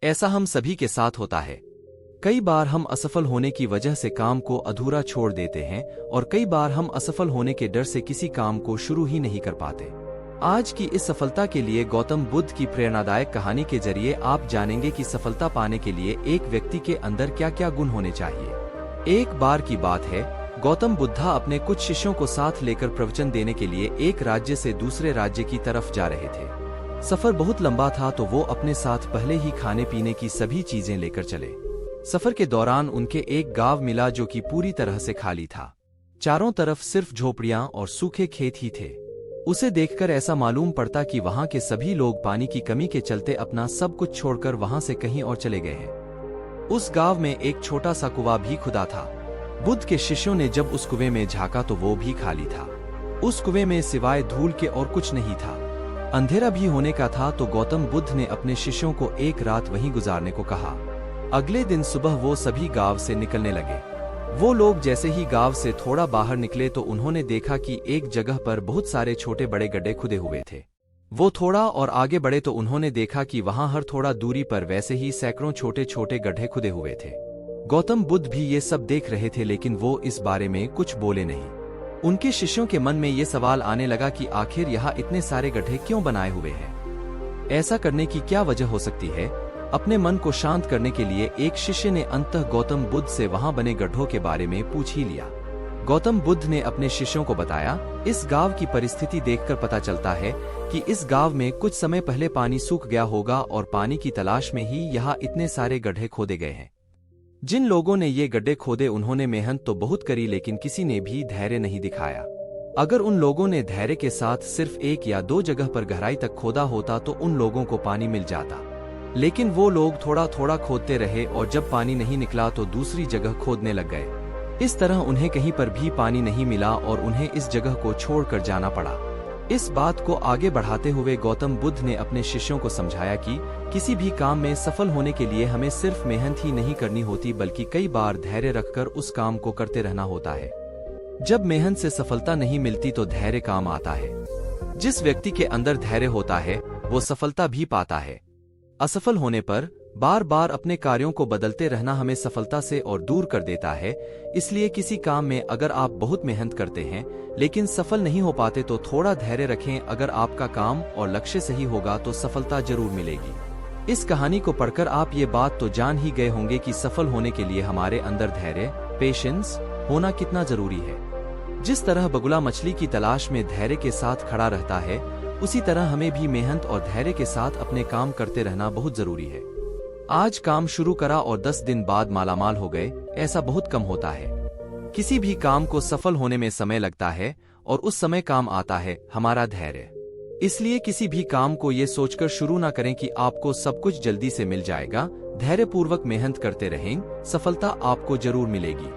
ऐसा हम सभी के साथ होता है। कई बार हम असफल होने की वजह से काम को अधूरा छोड़ देते हैं और कई बार हम असफल होने के डर से किसी काम को शुरू ही नहीं कर पाते। आज की इस सफलता के लिए गौतम बुद्ध की प्रेरणादायक कहानी के जरिए आप जानेंगे कि सफलता पाने के लिए एक व्यक्ति के अंदर क्या क्या गुण होने चाहिए। एक बार की बात है, गौतम बुद्धा अपने कुछ शिष्यों को साथ लेकर प्रवचन देने के लिए एक राज्य से दूसरे राज्य की तरफ जा रहे थे। सफर बहुत लंबा था तो वो अपने साथ पहले ही खाने पीने की सभी चीजें लेकर चले। सफर के दौरान उनके एक गांव मिला जो कि पूरी तरह से खाली था। चारों तरफ सिर्फ झोपड़ियां और सूखे खेत ही थे। उसे देखकर ऐसा मालूम पड़ता कि वहां के सभी लोग पानी की कमी के चलते अपना सब कुछ छोड़कर वहां से कहीं और चले गए हैं। उस गांव में एक छोटा सा कुआं भी खुदा था। बुद्ध के शिष्यों ने जब उस कुएं में झांका तो वो भी खाली था। उस कुएं में सिवाय धूल के और कुछ नहीं था। अंधेरा भी होने का था तो गौतम बुद्ध ने अपने शिष्यों को एक रात वहीं गुजारने को कहा। अगले दिन सुबह वो सभी गांव से निकलने लगे। वो लोग जैसे ही गांव से थोड़ा बाहर निकले तो उन्होंने देखा कि एक जगह पर बहुत सारे छोटे बड़े गड्ढे खुदे हुए थे। वो थोड़ा और आगे बढ़े तो उन्होंने देखा कि वहां हर थोड़ा दूरी पर वैसे ही सैकड़ों छोटे छोटे गड्ढे खुदे हुए थे। गौतम बुद्ध भी ये सब देख रहे थे लेकिन वो इस बारे में कुछ बोले नहीं। उनके शिष्यों के मन में ये सवाल आने लगा कि आखिर यहाँ इतने सारे गड्ढे क्यों बनाए हुए हैं? ऐसा करने की क्या वजह हो सकती है? अपने मन को शांत करने के लिए एक शिष्य ने अंततः गौतम बुद्ध से वहां बने गड्ढों के बारे में पूछ ही लिया। गौतम बुद्ध ने अपने शिष्यों को बताया, इस गांव की परिस्थिति देखकर पता चलता है कि इस गांव में कुछ समय पहले पानी सूख गया होगा और पानी की तलाश में ही यहाँ इतने सारे गड्ढे खोदे गए हैं। जिन लोगों ने ये गड्ढे खोदे उन्होंने मेहनत तो बहुत करी लेकिन किसी ने भी धैर्य नहीं दिखाया। अगर उन लोगों ने धैर्य के साथ सिर्फ एक या दो जगह पर गहराई तक खोदा होता तो उन लोगों को पानी मिल जाता। लेकिन वो लोग थोड़ा थोड़ा खोदते रहे और जब पानी नहीं निकला तो दूसरी जगह खोदने लग गए। इस तरह उन्हें कहीं पर भी पानी नहीं मिला और उन्हें इस जगह को छोड़कर जाना पड़ा। इस बात को आगे बढ़ाते हुए गौतम बुद्ध ने अपने शिष्यों को समझाया कि किसी भी काम में सफल होने के लिए हमें सिर्फ मेहनत ही नहीं करनी होती बल्कि कई बार धैर्य रखकर उस काम को करते रहना होता है। जब मेहनत से सफलता नहीं मिलती तो धैर्य काम आता है। जिस व्यक्ति के अंदर धैर्य होता है वो सफलता भी पाता है। असफल होने पर बार बार अपने कार्यों को बदलते रहना हमें सफलता से और दूर कर देता है। इसलिए किसी काम में अगर आप बहुत मेहनत करते हैं लेकिन सफल नहीं हो पाते तो थोड़ा धैर्य रखें। अगर आपका काम और लक्ष्य सही होगा तो सफलता जरूर मिलेगी। इस कहानी को पढ़कर आप ये बात तो जान ही गए होंगे कि सफल होने के लिए हमारे अंदर धैर्य, पेशेंस होना कितना जरूरी है। जिस तरह बगुला मछली की तलाश में धैर्य के साथ खड़ा रहता है, उसी तरह हमें भी मेहनत और धैर्य के साथ अपने काम करते रहना बहुत जरूरी है। आज काम शुरू करा और 10 दिन बाद मालामाल हो गए, ऐसा बहुत कम होता है। किसी भी काम को सफल होने में समय लगता है और उस समय काम आता है हमारा धैर्य। इसलिए किसी भी काम को ये सोचकर शुरू ना करें कि आपको सब कुछ जल्दी से मिल जाएगा। धैर्यपूर्वक मेहनत करते रहें, सफलता आपको जरूर मिलेगी।